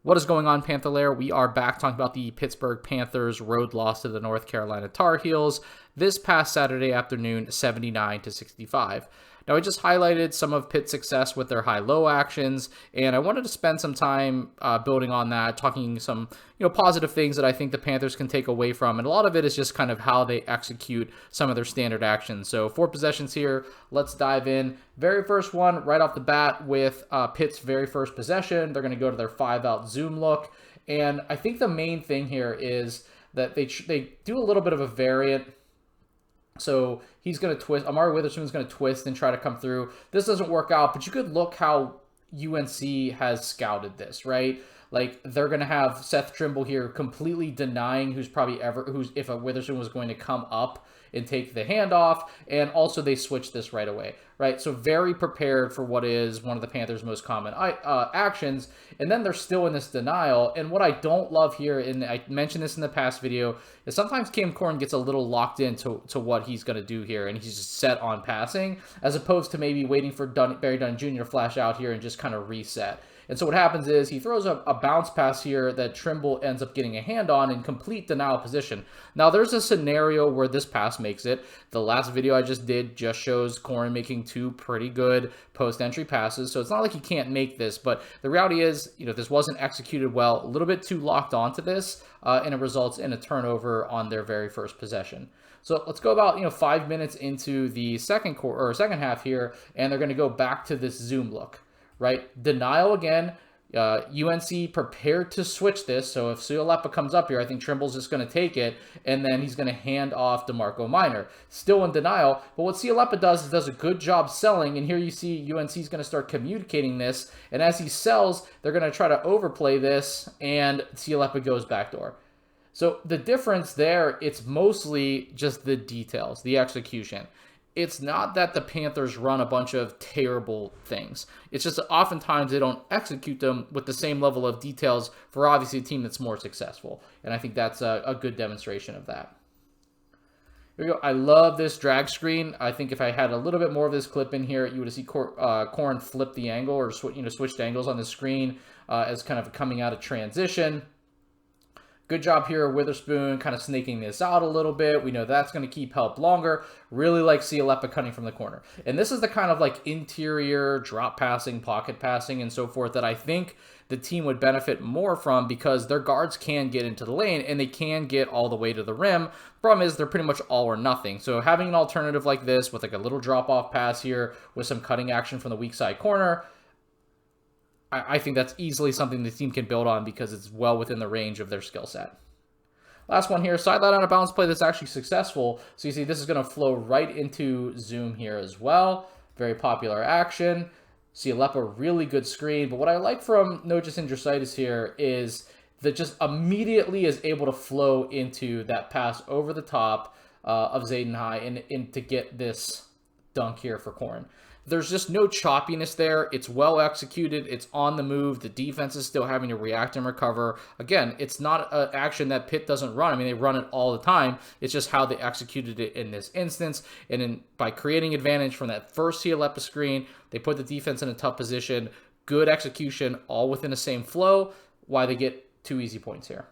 What is going on, Panther Lair? We are back talking about the Pittsburgh Panthers road loss to the North Carolina Tar Heels this past Saturday afternoon, 79-65. Now, I just highlighted some of Pitt's success with their high-low actions, and I wanted to spend some time building on that, talking some positive things that I think the Panthers can take away from, and a lot of it is just kind of how they execute some of their standard actions. So 4 possessions here. Let's dive in. Very first one, right off the bat with Pitt's very first possession. They're going to go to their 5-out zoom look, and I think the main thing here is that they do a little bit of a variant. So he's going to twist. Amari Witherspoon's going to twist and try to come through. This doesn't work out, but you could look how UNC has scouted this, right? Like, they're going to have Seth Trimble here completely denying if a Witherspoon was going to come up and take the handoff, and also they switched this right away, right? So very prepared for what is one of the Panthers' most common actions, and then they're still in this denial. And what I don't love here, and I mentioned this in the past video, is sometimes Cam Corn gets a little locked into what he's going to do here, and he's just set on passing, as opposed to maybe waiting for Barry Dunn Jr. to flash out here and just kind of reset. And so what happens is he throws a bounce pass here that Trimble ends up getting a hand on in complete denial position. Now, there's a scenario where this pass makes it. The last video I just did just shows Corn making 2 pretty good post-entry passes. So it's not like he can't make this, but the reality is, this wasn't executed well, a little bit too locked onto this, and it results in a turnover on their very first possession. So let's go about 5 minutes into the second half here, and they're going to go back to this zoom look. Right? Denial again. UNC prepared to switch this. So if Sualepa comes up here, I think Trimble's just going to take it, and then he's going to hand off DeMarco Minor. Still in denial. But what Sualepa does is does a good job selling, and here you see UNC is going to start communicating this. And as he sells, they're going to try to overplay this, and Sualepa goes backdoor. So the difference there, it's mostly just the details, the execution. It's not that the Panthers run a bunch of terrible things. It's just that oftentimes they don't execute them with the same level of details for obviously a team that's more successful. And I think that's a good demonstration of that. Here we go. I love this drag screen. I think if I had a little bit more of this clip in here, you would have seen Corn flip the angle or switched angles on the screen as kind of coming out of transition. Good job here, Witherspoon, kind of snaking this out a little bit. We know that's going to keep help longer. Really like Sualepa cutting from the corner. And this is the kind of like interior drop passing, pocket passing, and so forth that I think the team would benefit more from, because their guards can get into the lane and they can get all the way to the rim. Problem is they're pretty much all or nothing. So having an alternative like this with like a little drop-off pass here with some cutting action from the weak side corner, I think that's easily something the team can build on because it's well within the range of their skill set. Last one here, sideline on a bounce play that's actually successful. So you see this is going to flow right into zoom here as well. Very popular action. Sualepa, really good screen. But what I like from Nojus Indricitis here is that just immediately is able to flow into that pass over the top of Zayden High and to get this dunk here for Corn. There's just no choppiness there. It's well executed. It's on the move. The defense is still having to react and recover. Again, it's not an action that Pitt doesn't run. I mean, they run it all the time. It's just how they executed it in this instance. And by creating advantage from that first Sualepa screen, they put the defense in a tough position. Good execution, all within the same flow. Why they get 2 easy points here.